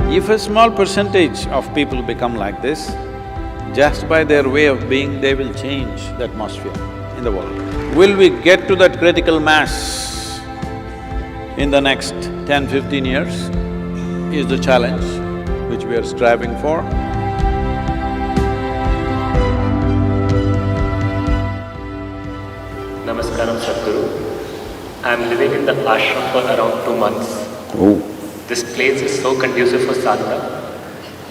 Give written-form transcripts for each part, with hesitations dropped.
If a small percentage of people become like this, just by their way of being, they will change the atmosphere in the world. Will we get to that critical mass in the next 10-15 years is the challenge which we are striving for. Namaskaram, Sadhguru. I am living in the ashram for around 2 months. Oh. This place is so conducive for sadhana.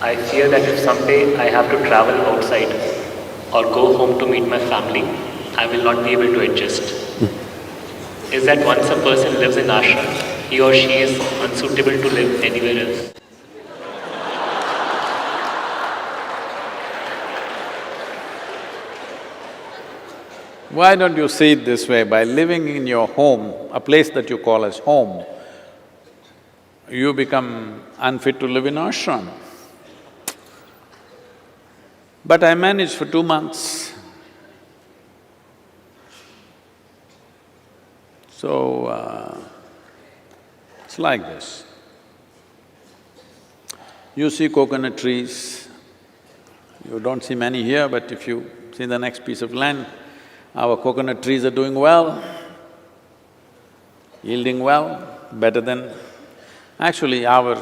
I fear that if someday I have to travel outside or go home to meet my family, I will not be able to adjust. Is that once a person lives in ashram, he or she is unsuitable to live anywhere else? Why don't you see it this way? By living in your home, a place that you call as home, you become unfit to live in ashram. But I managed for 2 months. So, it's like this. You see coconut trees, you don't see many here, but if you see the next piece of land, our coconut trees are doing well, yielding well, better than… Actually, our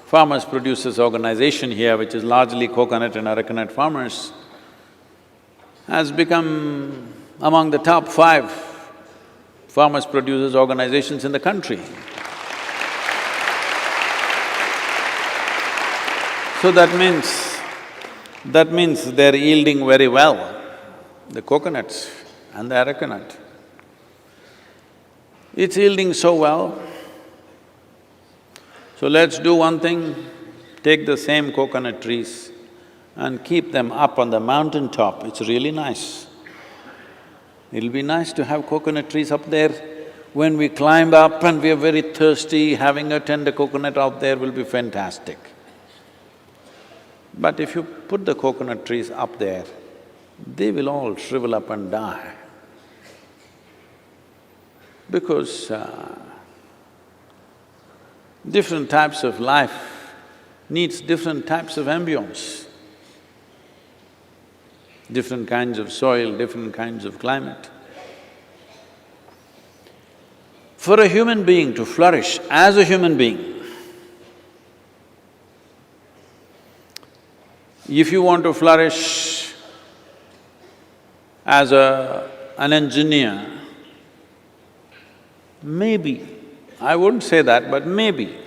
farmers producers organization here, which is largely coconut and arecanut farmers, has become among the top 5 farmers producers organizations in the country. So that means they're yielding very well, the coconuts and the arecanut. It's yielding so well. So let's do one thing, take the same coconut trees and keep them up on the mountain top, it's really nice. It'll be nice to have coconut trees up there. When we climb up and we are very thirsty, having a tender coconut out there will be fantastic. But if you put the coconut trees up there, they will all shrivel up and die. Because different types of life needs different types of ambience, different kinds of soil, different kinds of climate. For a human being to flourish as a human being, if you want to flourish as an engineer, maybe, I wouldn't say that, but maybe,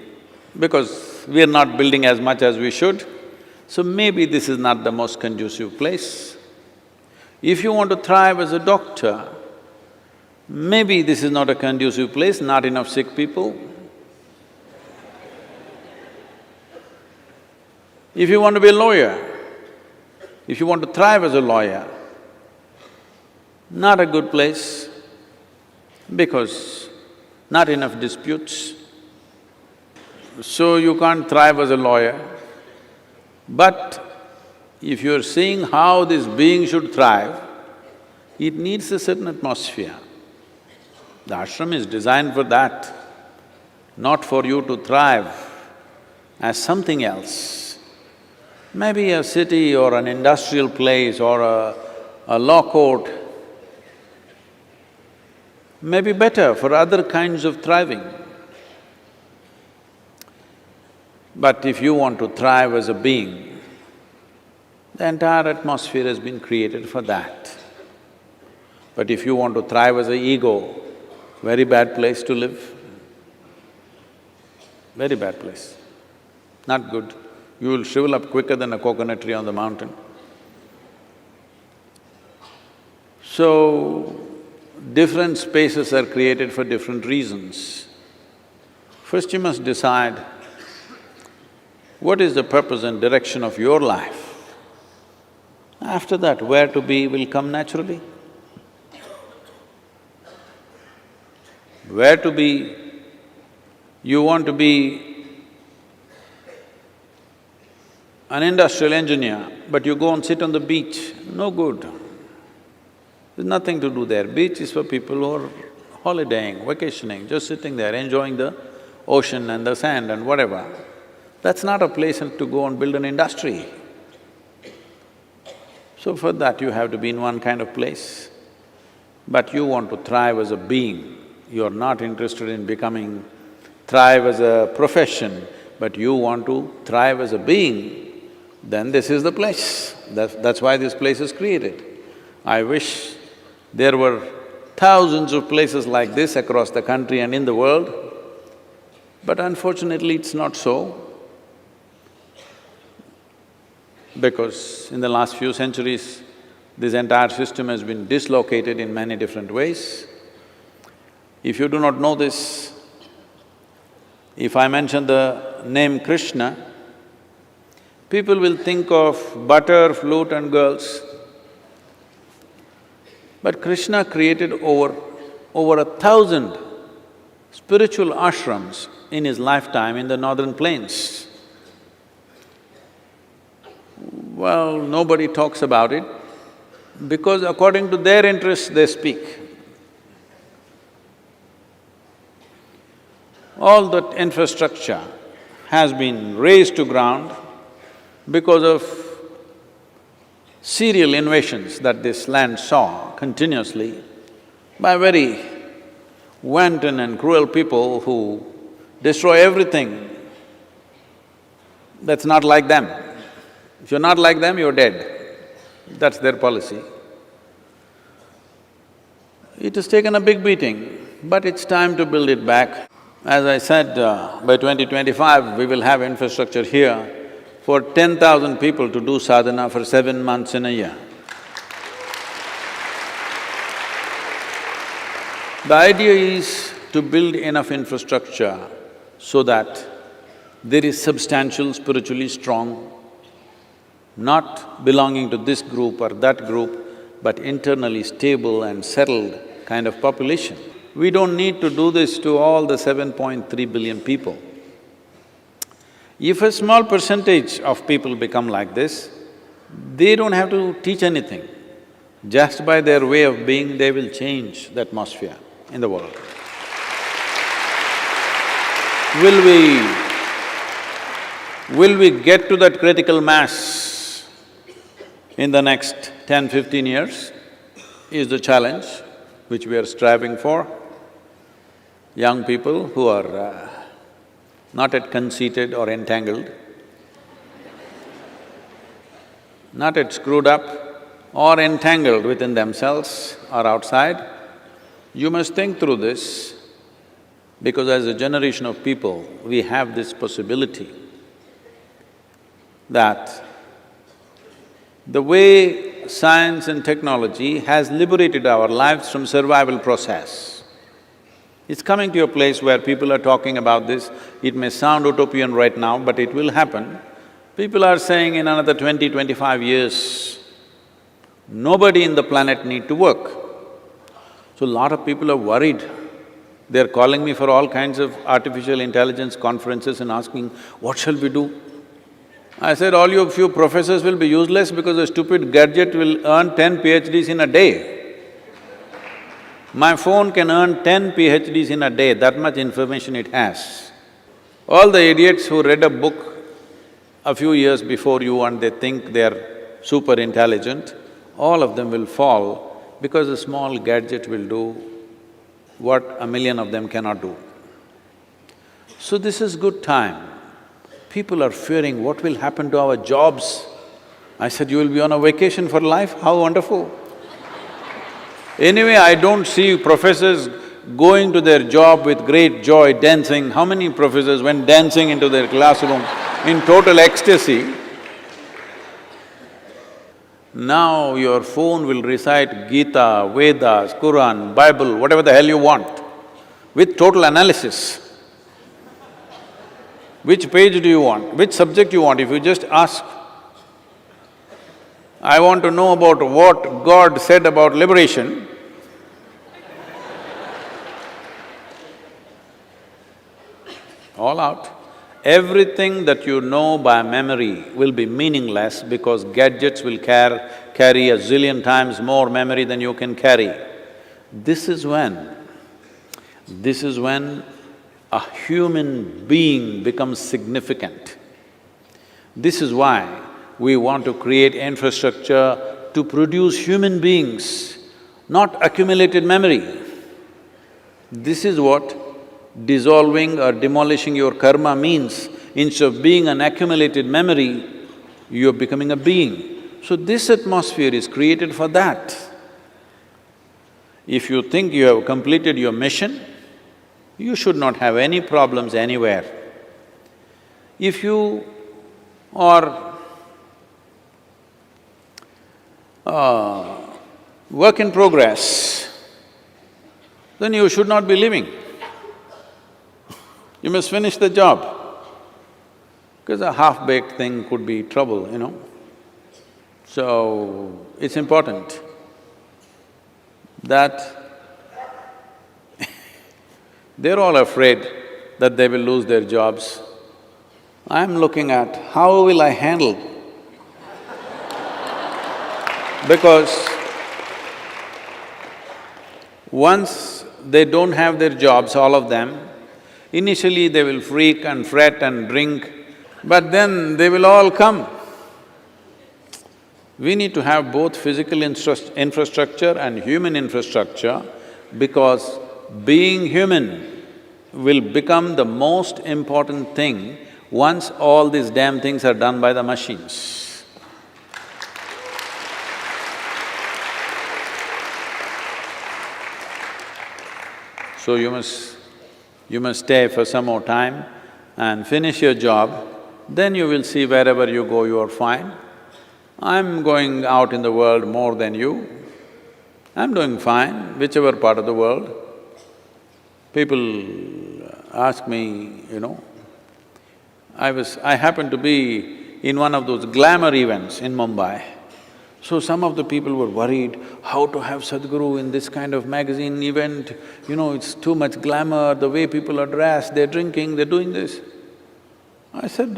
because we are not building as much as we should, so maybe this is not the most conducive place. If you want to thrive as a doctor, maybe this is not a conducive place, not enough sick people. If you want to be a lawyer, if you want to thrive as a lawyer, not a good place, because not enough disputes, so you can't thrive as a lawyer. But if you're seeing how this being should thrive, it needs a certain atmosphere. The ashram is designed for that, not for you to thrive as something else. Maybe a city or an industrial place or a law court may be better for other kinds of thriving. But if you want to thrive as a being, the entire atmosphere has been created for that. But if you want to thrive as an ego, very bad place to live, very bad place, not good. You will shrivel up quicker than a coconut tree on the mountain. So, different spaces are created for different reasons. First you must decide what is the purpose and direction of your life. After that, where to be will come naturally. Where to be, you want to be an industrial engineer, but you go and sit on the beach, no good. There's nothing to do there. Beach is for people who are holidaying, vacationing, just sitting there, enjoying the ocean and the sand and whatever. That's not a place to go and build an industry. So for that you have to be in one kind of place. But you want to thrive as a being, you're not interested in thrive as a profession, but you want to thrive as a being, then this is the place. That's why this place is created. I wish there were thousands of places like this across the country and in the world, but unfortunately it's not so. Because in the last few centuries, this entire system has been dislocated in many different ways. If you do not know this, if I mention the name Krishna, people will think of butter, flute and girls. But Krishna created over 1,000 spiritual ashrams in his lifetime in the northern plains. Well, nobody talks about it because according to their interests they speak. All that infrastructure has been razed to ground because of serial invasions that this land saw continuously by very wanton and cruel people who destroy everything that's not like them. If you're not like them, you're dead. That's their policy. It has taken a big beating, but it's time to build it back. As I said, by 2025, we will have infrastructure here for 10,000 people to do sadhana for 7 months in a year. The idea is to build enough infrastructure so that there is substantial, spiritually strong, not belonging to this group or that group, but internally stable and settled kind of population. We don't need to do this to all the 7.3 billion people. If a small percentage of people become like this, they don't have to teach anything. Just by their way of being, they will change the atmosphere in the world. Will we get to that critical mass in the next 10-15 years is the challenge which we are striving for. Young people who are not yet conceited or entangled, not yet screwed up or entangled within themselves or outside, you must think through this, because as a generation of people, we have this possibility that the way science and technology has liberated our lives from survival process. It's coming to a place where people are talking about this. It may sound utopian right now, but it will happen. People are saying in another 20-25 years, nobody in the planet need to work. So a lot of people are worried. They're calling me for all kinds of artificial intelligence conferences and asking, what shall we do? I said, all you few professors will be useless because a stupid gadget will earn 10 PhDs in a day. My phone can earn 10 PhDs in a day, that much information it has. All the idiots who read a book a few years before you and they think they're super intelligent, all of them will fall because a small gadget will do what 1,000,000 of them cannot do. So this is good time. People are fearing what will happen to our jobs. I said, you will be on a vacation for life, how wonderful. Anyway, I don't see professors going to their job with great joy, dancing. How many professors went dancing into their classroom in total ecstasy? Now your phone will recite Gita, Vedas, Quran, Bible, whatever the hell you want, with total analysis. Which page do you want? Which subject you want? If you just ask, I want to know about what God said about liberation, all out. Everything that you know by memory will be meaningless because gadgets will carry a zillion times more memory than you can carry. This is when a human being becomes significant. This is why we want to create infrastructure to produce human beings, not accumulated memory. This is what dissolving or demolishing your karma means. Instead of being an accumulated memory, you're becoming a being. So this atmosphere is created for that. If you think you have completed your mission, you should not have any problems anywhere. If you are work in progress, then you should not be living. You must finish the job, because a half-baked thing could be trouble, you know. So, it's important that they're all afraid that they will lose their jobs. I'm looking at how will I handle? Because once they don't have their jobs, all of them, initially they will freak and fret and drink, but then they will all come. We need to have both physical infrastructure and human infrastructure, because being human will become the most important thing once all these damn things are done by the machines. So you must stay for some more time and finish your job, then you will see wherever you go, you are fine. I'm going out in the world more than you. I'm doing fine, whichever part of the world. People ask me, you know, I happened to be in one of those glamour events in Mumbai. So some of the people were worried, how to have Sadhguru in this kind of magazine event, you know, it's too much glamour, the way people are dressed, they're drinking, they're doing this. I said,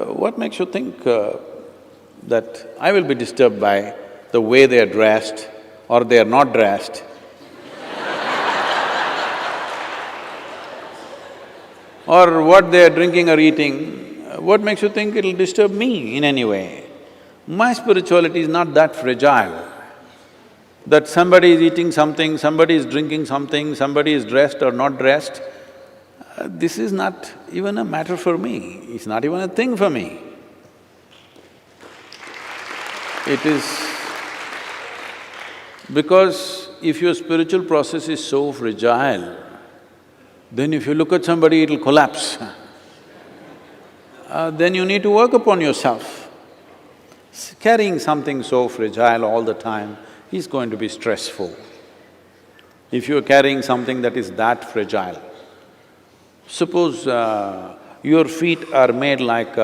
what makes you think that I will be disturbed by the way they are dressed or they are not dressed? Or what they are drinking or eating, what makes you think it'll disturb me in any way? My spirituality is not that fragile, that somebody is eating something, somebody is drinking something, somebody is dressed or not dressed. This is not even a matter for me, it's not even a thing for me. It is… because if your spiritual process is so fragile, then if you look at somebody, it'll collapse. Then you need to work upon yourself. Carrying something so fragile all the time is going to be stressful. If you're carrying something that is that fragile, suppose your feet are made like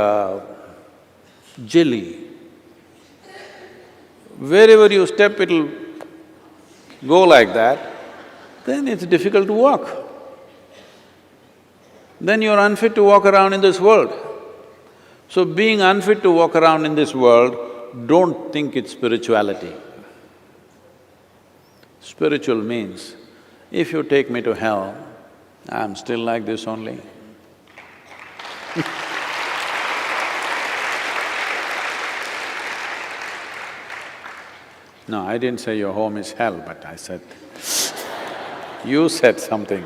jelly. Wherever you step, it'll go like that, then it's difficult to walk. Then you're unfit to walk around in this world. So being unfit to walk around in this world, don't think it's spirituality. Spiritual means, if you take me to hell, I'm still like this only. No, I didn't say your home is hell, but I said, you said something.